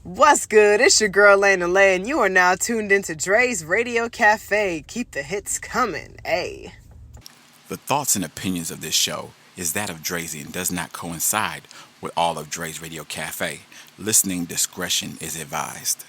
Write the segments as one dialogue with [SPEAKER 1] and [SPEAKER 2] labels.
[SPEAKER 1] What's good? It's your girl Lana Lay, and you are now tuned into Dre's Radio Cafe. Keep the hits coming, ayy.
[SPEAKER 2] The thoughts and opinions of this show is that of Drazy and does not coincide with all of Dre's Radio Cafe. Listening discretion is advised.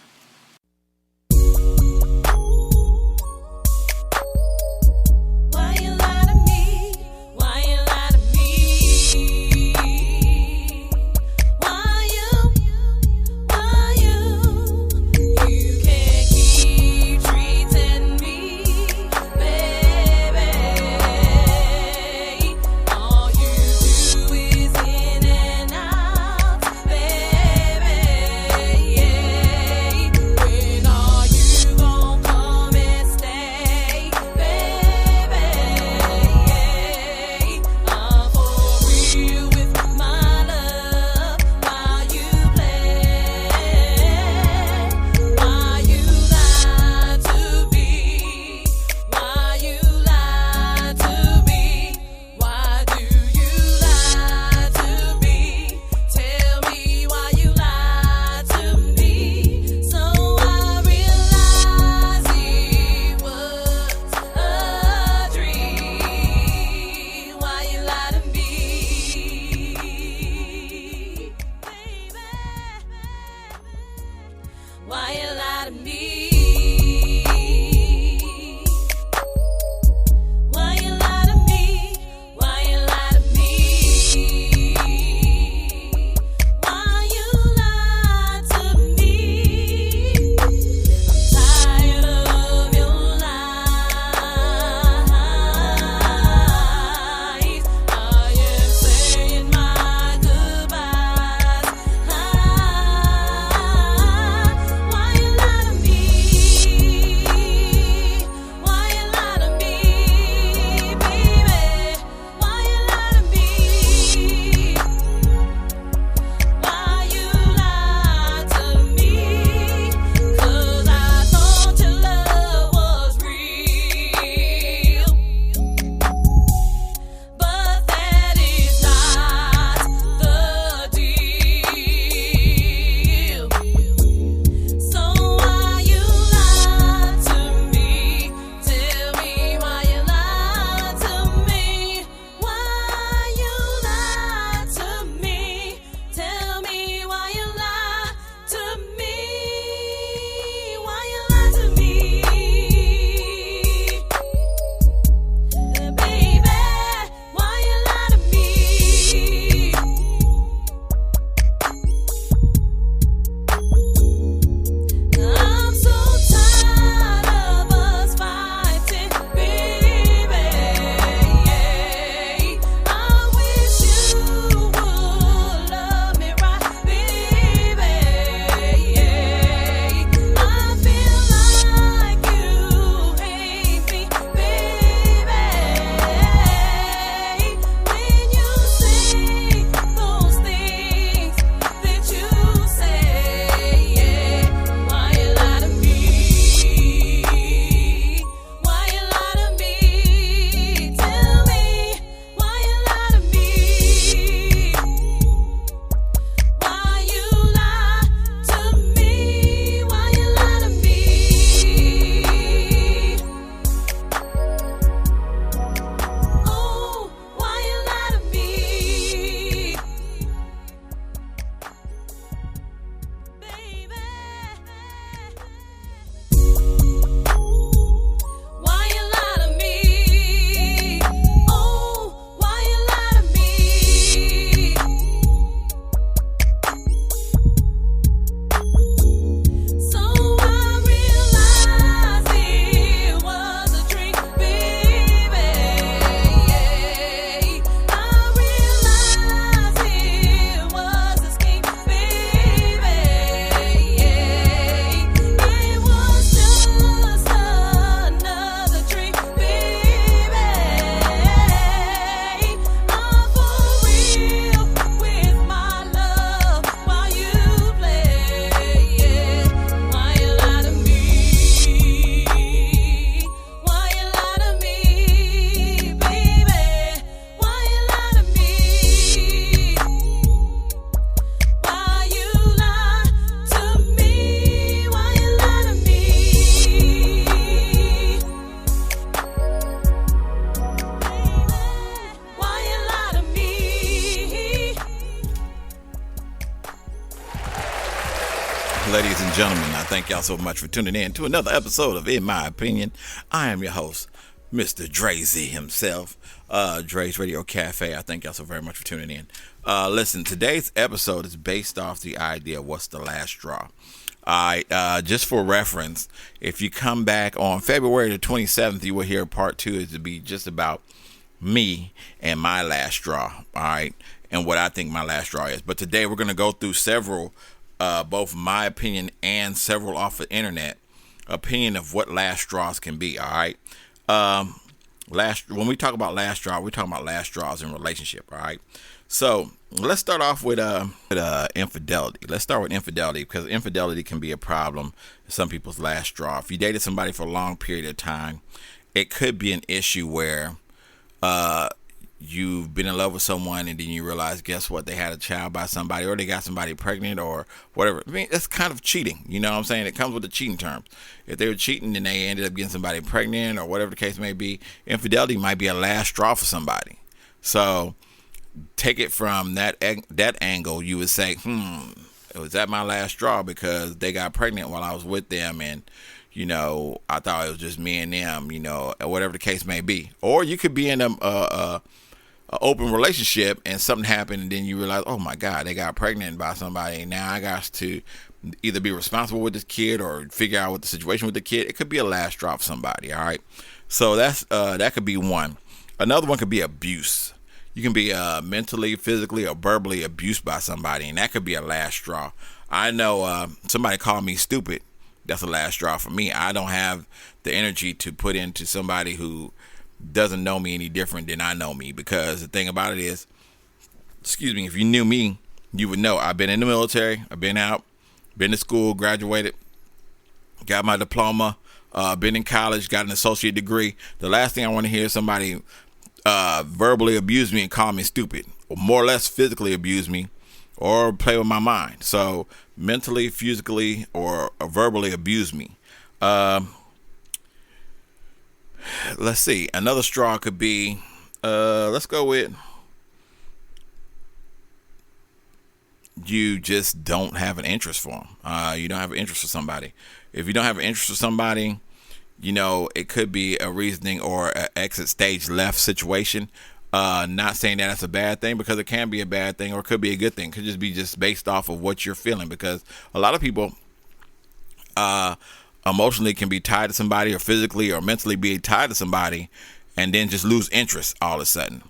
[SPEAKER 3] Ladies and gentlemen, I thank y'all so much for tuning in to another episode of In My Opinion. I am your host, Mr. Drazy himself, Dre's Radio Cafe. I thank y'all so very much for tuning in. Listen, today's episode is based off the idea of what's the last straw. Just for reference, if you come back on February the 27th, you will hear part 2 is to be just about me and my last straw, all right, and what I think my last straw is. But today we're going to go through several, both my opinion and several off the internet opinion of what last straws can be, all right. When we talk about last straw, we're talking about last straws in relationship, all right. So let's start off with infidelity. Let's start with infidelity, because infidelity can be a problem in some people's last straw. If you dated somebody for a long period of time, it could be an issue where you've been in love with someone and then you realize, guess what, they had a child by somebody, or they got somebody pregnant, or whatever. I mean, it's kind of cheating, you know what I'm saying? It comes with the cheating terms. If they were cheating and they ended up getting somebody pregnant, or whatever the case may be, infidelity might be a last straw for somebody. So take it from that angle. You would say, was that my last straw because they got pregnant while I was with them, and you know, I thought it was just me and them, you know, or whatever the case may be. Or you could be in a open relationship and something happened, and then you realize, oh my God, they got pregnant by somebody, and now I got to either be responsible with this kid or figure out what the situation with the kid. It could be a last straw for somebody, all right? So that's that could be one. Another one could be abuse. You can be mentally, physically, or verbally abused by somebody, and that could be a last straw. I know somebody called me stupid. That's a last straw for me. I don't have the energy to put into somebody who doesn't know me any different than I know me, because the thing about it is, if you knew me, you would know I've been in the military, I've been out, been to school, graduated, got my diploma, been in college, got an associate degree. The last thing I want to hear is somebody verbally abuse me and call me stupid, or more or less physically abuse me, or play with my mind. So mentally, physically, or verbally abuse me. Let's see. Another straw could be, let's go with, you just don't have an interest for them. You don't have an interest for somebody. If you don't have an interest for somebody, you know, it could be a reasoning or an exit stage left situation. Not saying that that's a bad thing, because it can be a bad thing, or it could be a good thing. It could just be just based off of what you're feeling, because a lot of people emotionally can be tied to somebody, or physically or mentally be tied to somebody, and then just lose interest all of a sudden.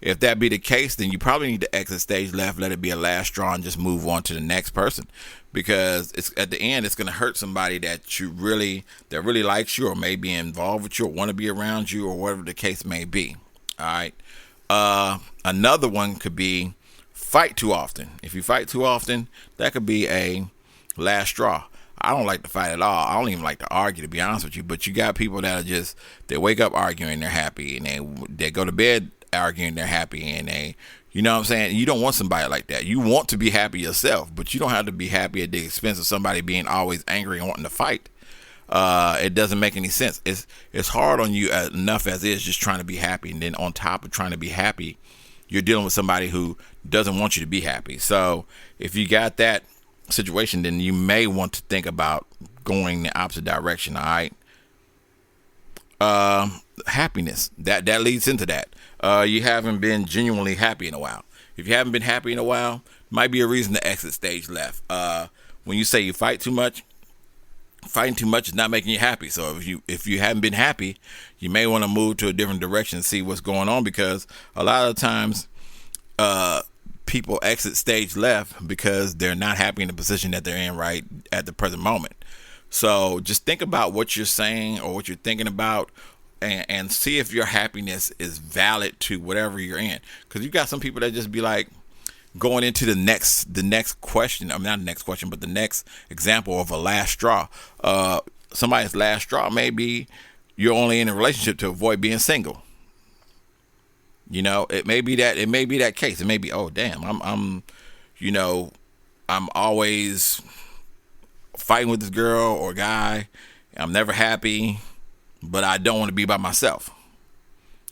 [SPEAKER 3] If that be the case, then you probably need to exit stage left, let it be a last straw, and just move on to the next person, because it's at the end, it's going to hurt somebody that really likes you, or may be involved with you, or want to be around you, or whatever the case may be. All right. Another one could be fight too often. If you fight too often, that could be a last straw. I don't like to fight at all. I don't even like to argue, to be honest with you. But you got people that are just, they wake up arguing, they're happy, and they go to bed arguing, they're happy, and they, you know what I'm saying? You don't want somebody like that. You want to be happy yourself, but you don't have to be happy at the expense of somebody being always angry and wanting to fight. It doesn't make any sense. It's hard on you enough as is, just trying to be happy, and then on top of trying to be happy, you're dealing with somebody who doesn't want you to be happy. So if you got that situation, then you may want to think about going the opposite direction. All right. Happiness, that leads into that. You haven't been genuinely happy in a while. If you haven't been happy in a while, might be a reason to exit stage left. When you say you fight too much, fighting too much is not making you happy. So if you haven't been happy, you may want to move to a different direction and see what's going on, because a lot of times people exit stage left because they're not happy in the position that they're in right at the present moment. So just think about what you're saying or what you're thinking about, and see if your happiness is valid to whatever you're in. Because you got some people that just be like, going into the next question, I mean, not the next question, but the next example of a last straw. Somebody's last straw may be you're only in a relationship to avoid being single. You know, it may be that case. It may be, oh damn, I'm always fighting with this girl or guy. I'm never happy, but I don't want to be by myself.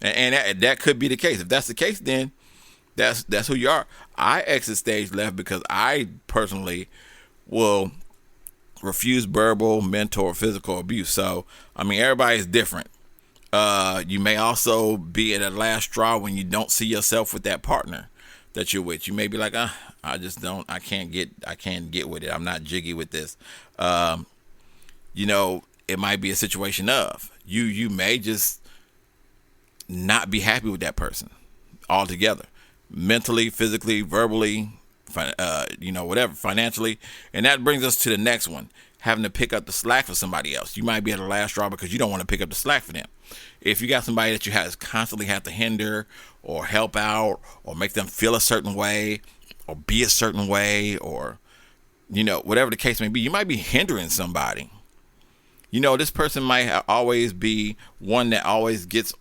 [SPEAKER 3] And that could be the case. If that's the case, then that's who you are. I exit stage left because I personally will refuse verbal, mental, or physical abuse. So, I mean, everybody's different. You may also be at a last straw when you don't see yourself with that partner that you're with. You may be like, I can't get with it. I'm not jiggy with this. It might be a situation of you may just not be happy with that person altogether, mentally, physically, verbally, whatever, financially. And that brings us to the next one, having to pick up the slack for somebody else. You might be at a last straw because you don't want to pick up the slack for them. If you got somebody that you constantly have to hinder or help out or make them feel a certain way or be a certain way, or, whatever the case may be, you might be hindering somebody. This person might always be one that always gets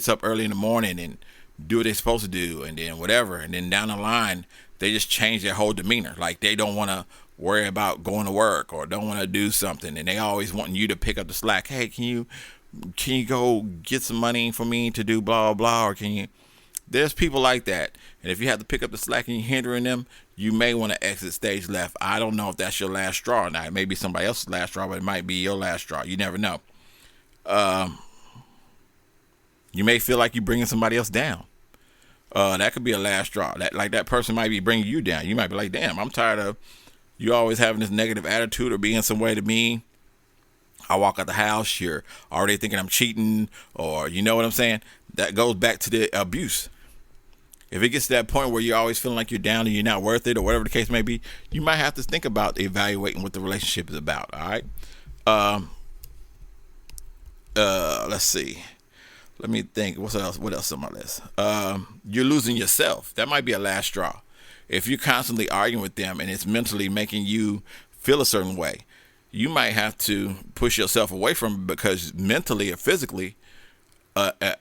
[SPEAKER 3] up early in the morning and do what they're supposed to do, and then whatever. And then down the line, they just change their whole demeanor. Like they don't want to worry about going to work or don't want to do something. And they always wanting you to pick up the slack. Hey, can you go get some money for me to do blah, blah, or there's people like that. And if you have to pick up the slack and you're hindering them, you may want to exit stage left. I don't know if that's your last straw or not. It may be somebody else's last straw, but it might be your last straw. You never know. You may feel like you're bringing somebody else down. That could be a last straw. That person might be bringing you down. You might be like, damn, I'm tired of you always having this negative attitude or being some way to me. I walk out the house, you're already thinking I'm cheating, or you know what I'm saying? That goes back to the abuse. If it gets to that point where you're always feeling like you're down and you're not worth it, or whatever the case may be, you might have to think about evaluating what the relationship is about. All right. Let's see. Let me think. What else on my list? You're losing yourself. That might be a last straw. If you're constantly arguing with them and it's mentally making you feel a certain way, you might have to push yourself away from it, because mentally or physically,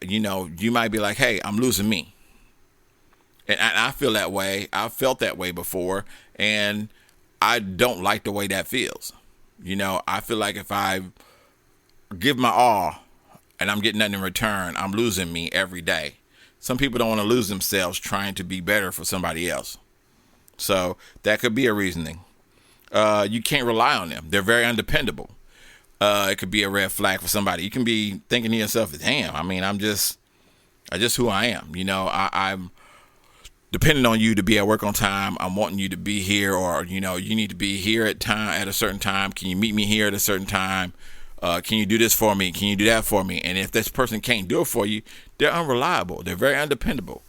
[SPEAKER 3] you might be like, hey, I'm losing me. And I feel that way. I've felt that way before, and I don't like the way that feels. I feel like if I give my all and I'm getting nothing in return, I'm losing me every day. Some people don't want to lose themselves trying to be better for somebody else. So that could be a reasoning. You can't rely on them. They're very undependable. It could be a red flag for somebody. You can be thinking to yourself, damn, I mean, I'm just who I am. I'm depending on you to be at work on time. I'm wanting you to be here, or, you need to be here at a certain time. Can you meet me here at a certain time? Can you do this for me? Can you do that for me? And if this person can't do it for you, they're unreliable. They're very undependable.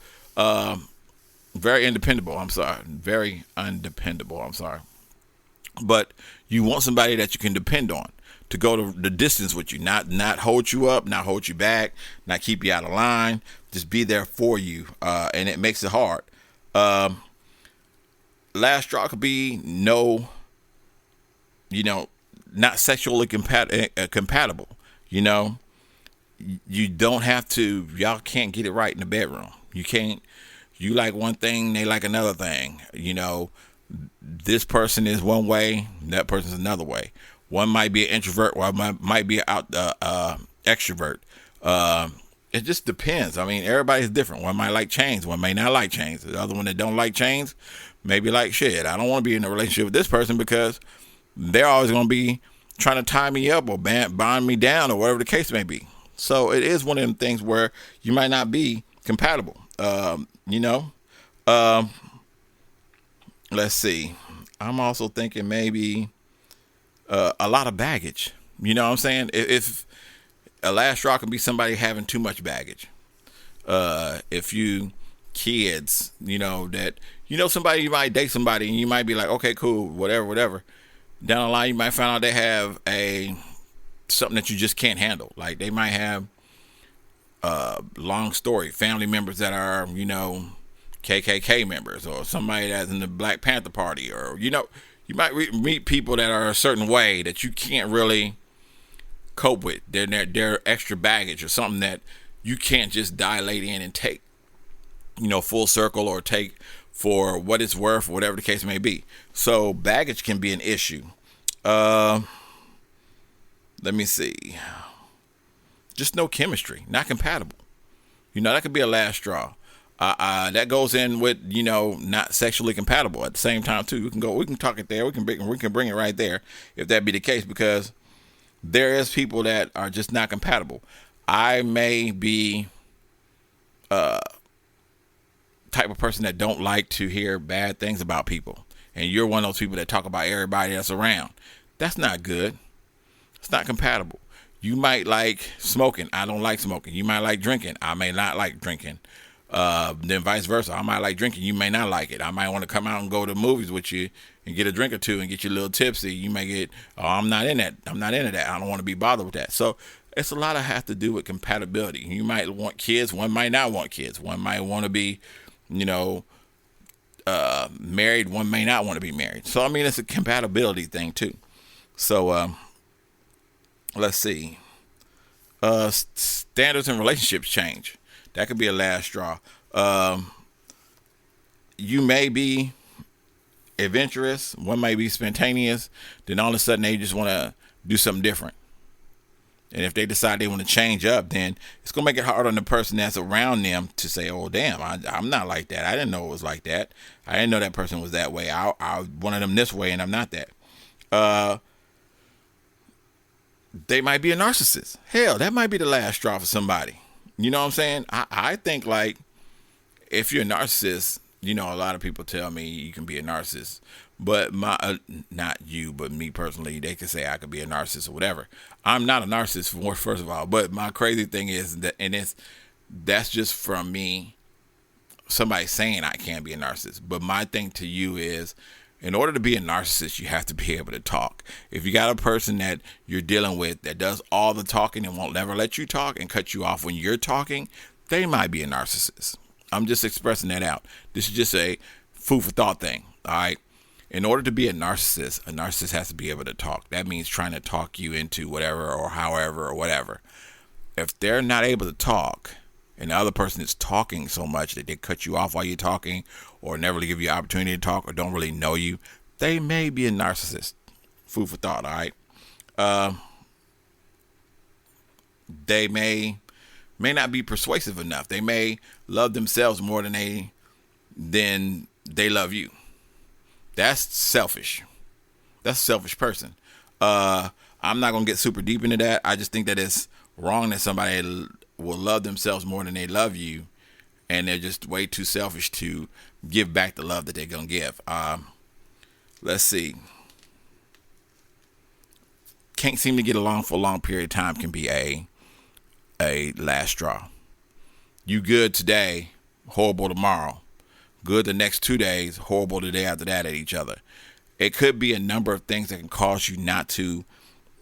[SPEAKER 3] Very undependable. I'm sorry. But you want somebody that you can depend on to go to the distance with you, not hold you up, not hold you back, not keep you out of line, just be there for you. And it makes it hard. Last straw could be not sexually compatible. You don't have to, y'all can't get it right in the bedroom. You like one thing, they like another thing. This person is one way, that person's another way. One might be an introvert, one might be an extrovert. It just depends. I mean, everybody's different. One might like chains, one may not like chains. The other one that don't like chains maybe like, shit, I don't want to be in a relationship with this person because they're always going to be trying to tie me up or bind me down or whatever the case may be. So it is one of them things where you might not be compatible. Let's see. I'm also thinking maybe a lot of baggage. You know what I'm saying? If a last straw can be somebody having too much baggage. If you kids, somebody, you might date somebody and you might be like, okay, cool, whatever. Down the line, you might find out they have something that you just can't handle. Like they might have long story family members that are, KKK members, or somebody that's in the Black Panther Party, or you might meet people that are a certain way that you can't really cope with. They're extra baggage or something that you can't just dilate in and take, full circle, or take for what it's worth, or whatever the case may be. So baggage can be an issue. Let me see. Just no chemistry, not compatible. That could be a last straw. That goes in with, not sexually compatible at the same time too. We can talk it there. We can bring it right there if that be the case, because there is people that are just not compatible. I may be type of person that don't like to hear bad things about people, and you're one of those people that talk about everybody that's around. That's not good. It's not compatible. You might like smoking. I don't like smoking. You might like drinking. I may not like drinking. Then vice versa. I might like drinking. You may not like it. I might want to come out and go to the movies with you and get a drink or two and get you a little tipsy. You may get, I'm not in that. I'm not into that. I don't want to be bothered with that. So it's a lot of have to do with compatibility. You might want kids. One might not want kids. One might want to be, married. One may not want to be married. So, I mean, it's a compatibility thing too. So, let's see. Standards in relationships change. That could be a last straw. You may be adventurous. One may be spontaneous. Then all of a sudden they just want to do something different. And if they decide they want to change up, then it's going to make it hard on the person that's around them to say, oh, damn, I'm not like that. I didn't know it was like that. I didn't know that person was that way. I wanted them this way and I'm not that. They might be a narcissist. Hell, that might be the last straw for somebody. You know what I'm saying? I think, like, if you're a narcissist, a lot of people tell me you can be a narcissist, but not you, but me personally, they can say I could be a narcissist or whatever. I'm not a narcissist, first of all, but my crazy thing is that, and that's just from me, somebody saying I can't be a narcissist. But my thing to you is, in order to be a narcissist, you have to be able to talk. If you got a person that you're dealing with that does all the talking and won't never let you talk and cut you off when you're talking, they might be a narcissist. I'm just expressing that out. This is just a food for thought thing. All right. In order to be a narcissist has to be able to talk. That means trying to talk you into whatever or however or whatever. If they're not able to talk, and the other person is talking so much that they cut you off while you're talking, or never really give you an opportunity to talk, or don't really know you, they may be a narcissist. Food for thought, all right? They may not be persuasive enough. They may love themselves more than they love you. That's selfish. That's a selfish person. I'm not going to get super deep into that. I just think that it's wrong that somebody will love themselves more than they love you, and they're just way too selfish to give back the love that they're gonna give. Let's see. Can't seem to get along for a long period of time can be a last straw. You good today, horrible tomorrow. Good the next 2 days, horrible the day after that at each other. It could be a number of things that can cause you not to,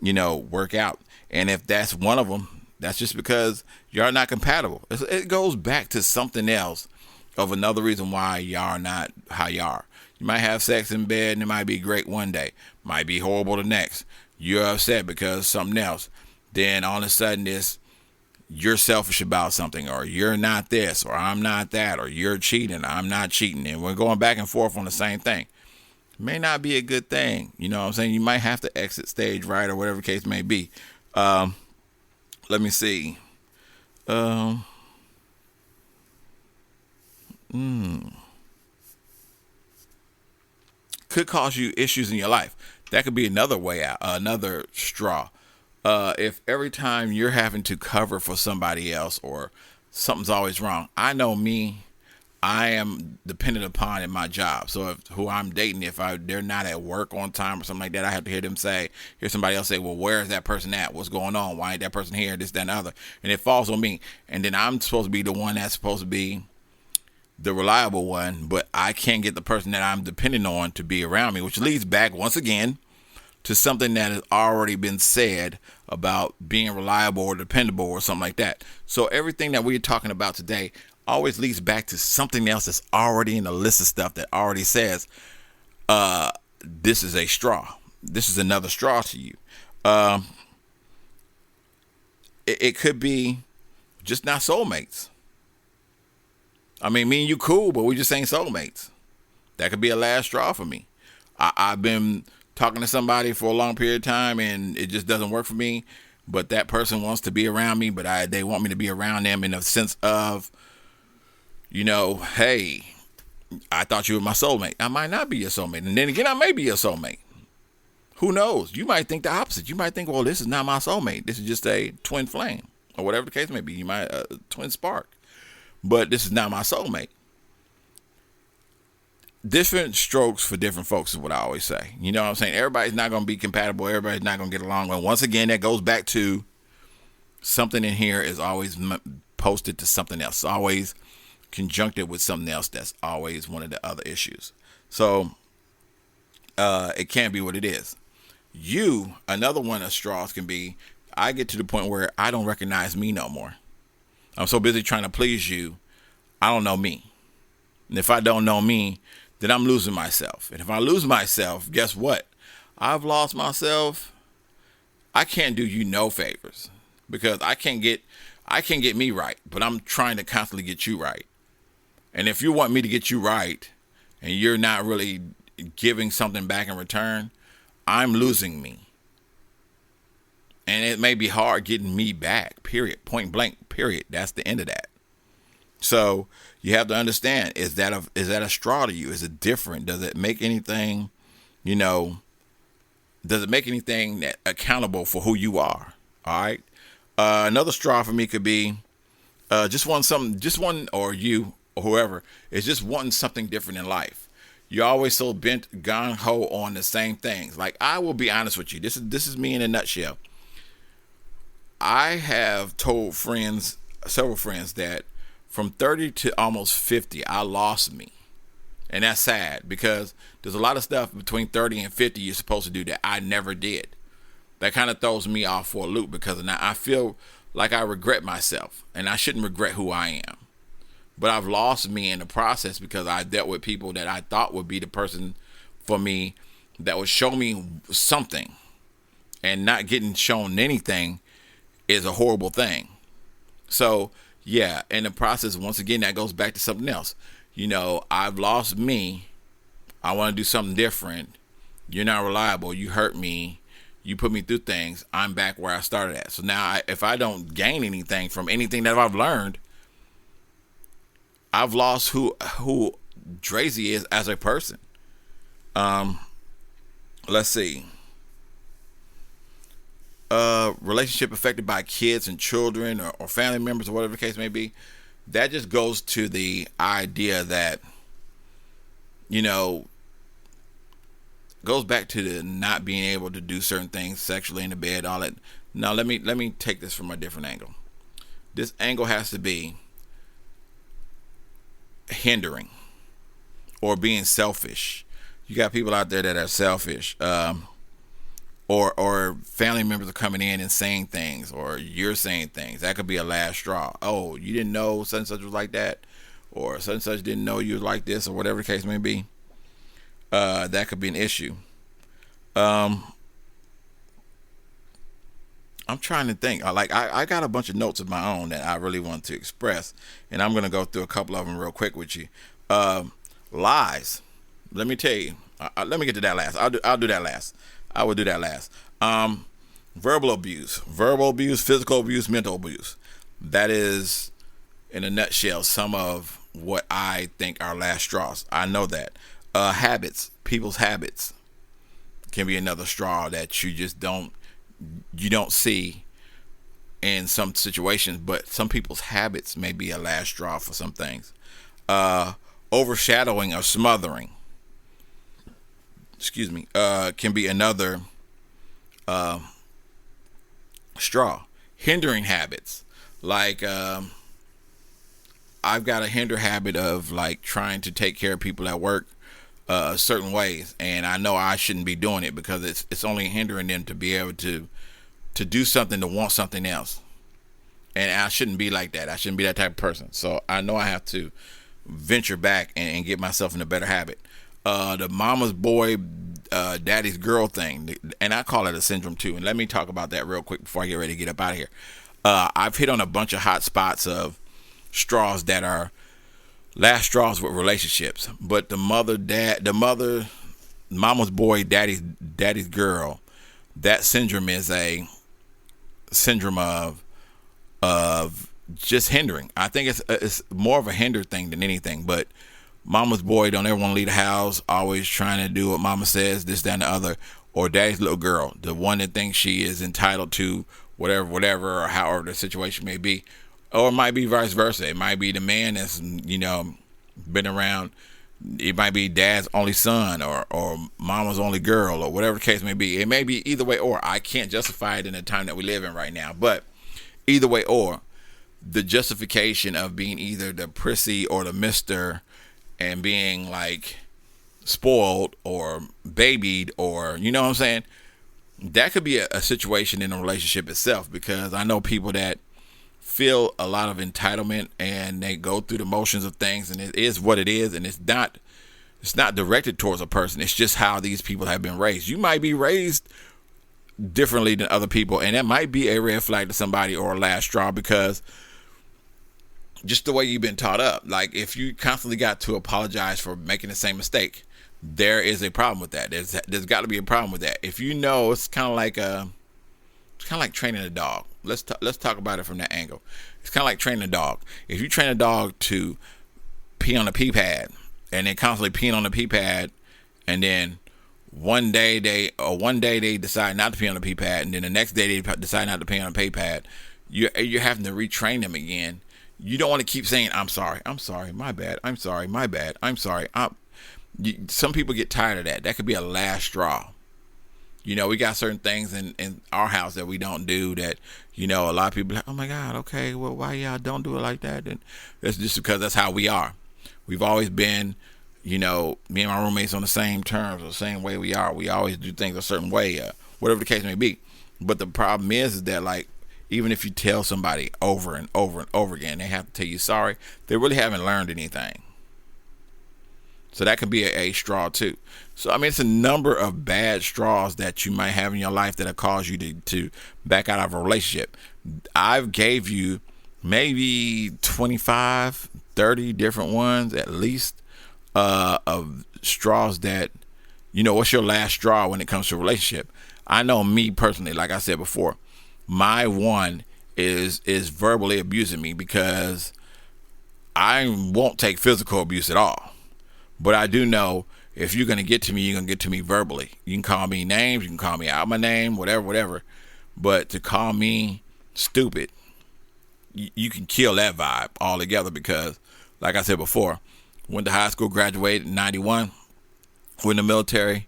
[SPEAKER 3] work out. And if that's one of them, that's just because y'all not compatible. It goes back to something else of another reason why y'all are not how y'all are. You might have sex in bed and it might be great one day, might be horrible the next. You're upset because something else. Then all of a sudden you're selfish about something, or you're not this, or I'm not that, or you're cheating, I'm not cheating. And we're going back and forth on the same thing. May not be a good thing. You know what I'm saying? You might have to exit stage right, or whatever the case may be. Let me see. Could cause you issues in your life. That could be another way out, another straw. If every time you're having to cover for somebody else or something's always wrong. I know me, I am dependent upon in my job. So if who I'm dating, if they're not at work on time or something like that, I have to hear somebody else say, well, where is that person at? What's going on? Why ain't that person here? This, that, and the other. And it falls on me. And then I'm supposed to be the one that's supposed to be the reliable one, but I can't get the person that I'm depending on to be around me, which leads back once again to something that has already been said about being reliable or dependable or something like that. So everything that we're talking about today always leads back to something else that's already in the list of stuff that already says, this is a straw. This is another straw to you. It could be just not soulmates. I mean, me and you cool, but we just ain't soulmates. That could be a last straw for me. I've been talking to somebody for a long period of time and it just doesn't work for me, but that person wants to be around me, but they want me to be around them in a sense of, Hey, I thought you were my soulmate. I might not be your soulmate. And then again, I may be your soulmate. Who knows? You might think the opposite. You might think, well, this is not my soulmate. This is just a twin flame, or whatever the case may be. You might twin spark. But this is not my soulmate. Different strokes for different folks is what I always say. You know what I'm saying? Everybody's not going to be compatible. Everybody's not going to get along. And once again, that goes back to something in here is always posted to something else. It's always conjuncted with something else. That's always one of the other issues. So it can't be what it is. Another one of straws can be, I get to the point where I don't recognize me no more. I'm so busy trying to please you, I don't know me. And if I don't know me, then I'm losing myself. And if I lose myself, guess what? I've lost myself. I can't do you no favors because I can't get me right, but I'm trying to constantly get you right. And if you want me to get you right and you're not really giving something back in return, I'm losing me. And it may be hard getting me back, period, point blank, period. That's the end of that. So you have to understand, is that a straw to you? Is it different? Does it make anything, does it make anything that accountable for who you are? All right. Another straw for me could be just one, or you or whoever is just wanting something different in life. You're always so bent gung-ho on the same things. Like, I will be honest with you. This is me in a nutshell. I have told several friends that from 30 to almost 50, I lost me. And that's sad because there's a lot of stuff between 30 and 50 you're supposed to do that I never did. That kind of throws me off for a loop because now I feel like I regret myself, and I shouldn't regret who I am. But I've lost me in the process because I dealt with people that I thought would be the person for me that would show me something, and not getting shown anything is a horrible thing. So yeah, in the process, once again, that goes back to something else. I've lost me. I want to do something different. You're not reliable. You hurt me. You put me through things. I'm back where I started at. So now if I don't gain anything from anything that I've learned, I've lost who Drazy is as a person. Let's see. Relationship affected by kids and children or family members or whatever the case may be. That just goes to the idea that, goes back to the not being able to do certain things sexually in the bed, all that. Now let me take this from a different angle. This angle has to be hindering or being selfish. You got people out there that are selfish, or family members are coming in and saying things, or you're saying things. That could be a last straw. Oh, you didn't know such and such was like that, or such and such didn't know you was like this, or whatever the case may be. That could be an issue. I'm trying to think. I got a bunch of notes of my own that I really want to express, and I'm going to go through a couple of them real quick with you. Lies. Let me tell you. Let me get to that last. I'll do that last. I will do that last. Verbal abuse, physical abuse, mental abuse. That is, in a nutshell, some of what I think are last straws. I know that. Habits, people's habits can be another straw that you just don't see in some situations, but some people's habits may be a last straw for some things. Overshadowing or smothering, can be another straw. Hindering habits, like I've got a hinder habit of like trying to take care of people at work certain ways, and I know I shouldn't be doing it because it's only hindering them to be able to do something, to want something else. And I shouldn't be like that. I shouldn't be that type of person. So I know I have to venture back and get myself in a better habit. The mama's boy, daddy's girl thing, and I call it a syndrome too. And let me talk about that real quick before I get ready to get up out of here. I've hit on a bunch of hot spots of straws that are last straws with relationships. But the mama's boy, daddy's girl, that syndrome is a syndrome of just hindering. I think it's more of a hinder thing than anything. But mama's boy don't ever want to leave the house, always trying to do what mama says, this, that, and the other. Or daddy's little girl, the one that thinks she is entitled to whatever, or however the situation may be. Or it might be vice versa. It might be the man that's, been around. It might be dad's only son or mama's only girl, or whatever the case may be. It may be either way or. I can't justify it in the time that we live in right now. But either way or, the justification of being either the prissy or the mister and being like spoiled or babied, or, you know what I'm saying? That could be a situation in a relationship itself, because I know people that feel a lot of entitlement and they go through the motions of things, and it is what it is, and it's not directed towards a person. It's just how these people have been raised. You might be raised differently than other people, and that might be a red flag to somebody or a last straw, because just the way you've been taught up. Like, if you constantly got to apologize for making the same mistake, there is a problem with that. There's got to be a problem with that. If you know, it's kind of like training a dog. Let's talk about it from that angle. It's kind of like training a dog. If you train a dog to pee on a pee pad, and then constantly peeing on the pee pad, and then one day they decide not to pee on the pee pad, and then the next day they decide not to pee on a pee pad, you're having to retrain them again. You don't want to keep saying, I'm sorry, my bad, I'm sorry, my bad, I'm sorry. Some people get tired of that. That could be a last straw. We got certain things in our house that we don't do that, a lot of people are like, oh my God, okay, well, why y'all don't do it like that? And that's just because that's how we are. We've always been, me and my roommates on the same terms, or the same way we are. We always do things a certain way, whatever the case may be. But the problem is that, like, even if you tell somebody over and over and over again, they have to tell you sorry, they really haven't learned anything. So that could be a straw too. So, I mean, it's a number of bad straws that you might have in your life that have caused you to back out of a relationship. I've gave you maybe 25, 30 different ones at least, of straws that, what's your last straw when it comes to a relationship? I know me personally, like I said before, my one is verbally abusing me, because I won't take physical abuse at all. But I do know, if you're going to get to me, you're going to get to me verbally. You can call me names, you can call me out my name, whatever. But to call me stupid, you can kill that vibe altogether, because, like I said before, went to high school, graduated in 91, went in the military,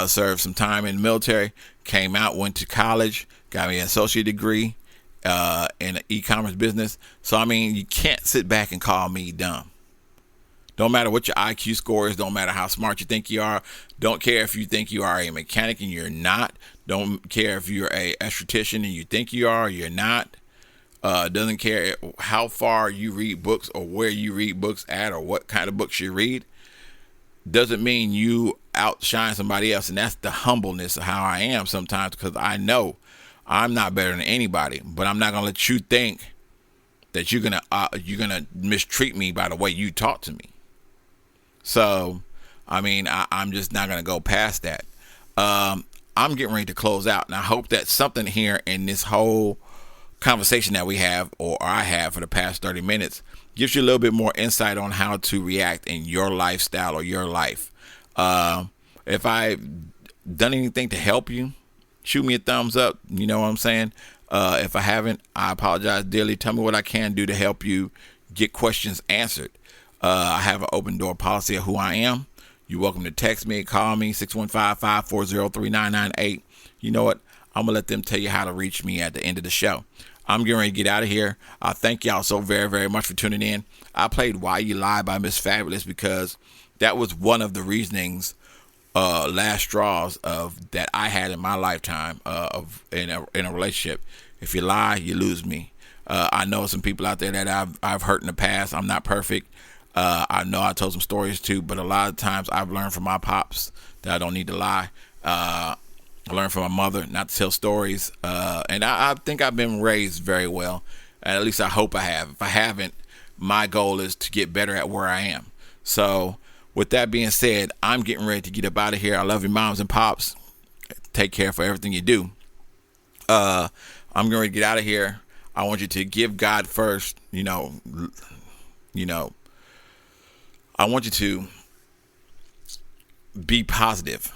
[SPEAKER 3] served some time in the military, came out, went to college, got me an associate degree in the e-commerce business. So, I mean, you can't sit back and call me dumb. Don't matter what your IQ score is. Don't matter how smart you think you are. Don't care if you think you are a mechanic and you're not. Don't care if you're a esthetician and you think you are or you're not. Doesn't care how far you read books or where you read books at or what kind of books you read. Doesn't mean you outshine somebody else. And that's the humbleness of how I am sometimes, because I know I'm not better than anybody. But I'm not going to let you think that you're gonna mistreat me by the way you talk to me. So, I mean, I'm just not going to go past that. I'm getting ready to close out, and I hope that something here in this whole conversation that we have, or I have for the past 30 minutes, gives you a little bit more insight on how to react in your lifestyle or your life. If I've done anything to help you, shoot me a thumbs up. You know what I'm saying? If I haven't, I apologize dearly. Tell me what I can do to help you get questions answered. I have an open door policy of who I am. You're welcome to text me, call me, 615-540-3998. You know what? I'm going to let them tell you how to reach me at the end of the show. I'm getting ready to get out of here. I thank y'all so very, very much for tuning in. I played Why You Lie by Miss Fabulous because that was one of the reasonings, last straws of that I had in my lifetime in a relationship. If you lie, you lose me. I know some people out there that I've hurt in the past. I'm not perfect. I know I told some stories too, but a lot of times I've learned from my pops that I don't need to lie. I learned from my mother not to tell stories. And I think I've been raised very well. At least I hope I have. If I haven't, my goal is to get better at where I am. So with that being said, I'm getting ready to get up out of here. I love you, moms and pops. Take care for everything you do. I'm going to get out of here. I want you to give God first. I want you to be positive.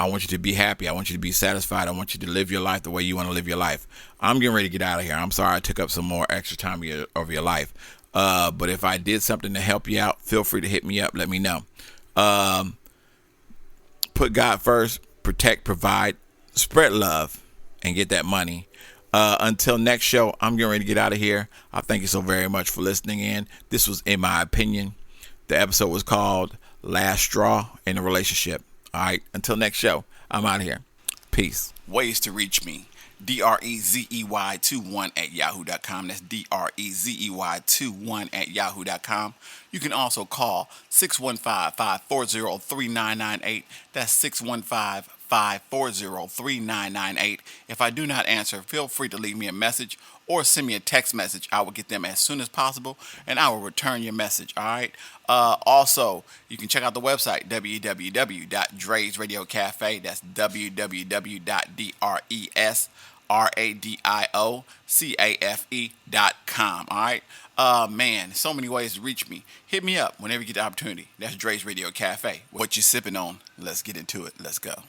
[SPEAKER 3] I want you to be happy. I want you to be satisfied. I want you to live your life the way you want to live your life. I'm getting ready to get out of here. I'm sorry I took up some more extra time of your life. But if I did something to help you out, feel free to hit me up. Let me know. Put God first. Protect, provide, spread love, and get that money. Until next show, I'm getting ready to get out of here. I thank you so very much for listening in. This was In My Opinion. The episode was called Last Straw in a Relationship. All right, until next show, I'm out of here. Peace.
[SPEAKER 2] Ways to reach me. DREZEY21@yahoo.com. That's DREZEY21@yahoo.com. You can also call 615-540-3998. That's 615-540-3998. If I do not answer, feel free to leave me a message or send me a text message. I will get them as soon as possible, and I will return your message, all right? Also, you can check out the website, www.Dre's Radio Cafe. That's www.DRESRADIOCAFE.com, all right? Man, so many ways to reach me. Hit me up whenever you get the opportunity. That's Dre's Radio Cafe. What you sipping on? Let's get into it. Let's go.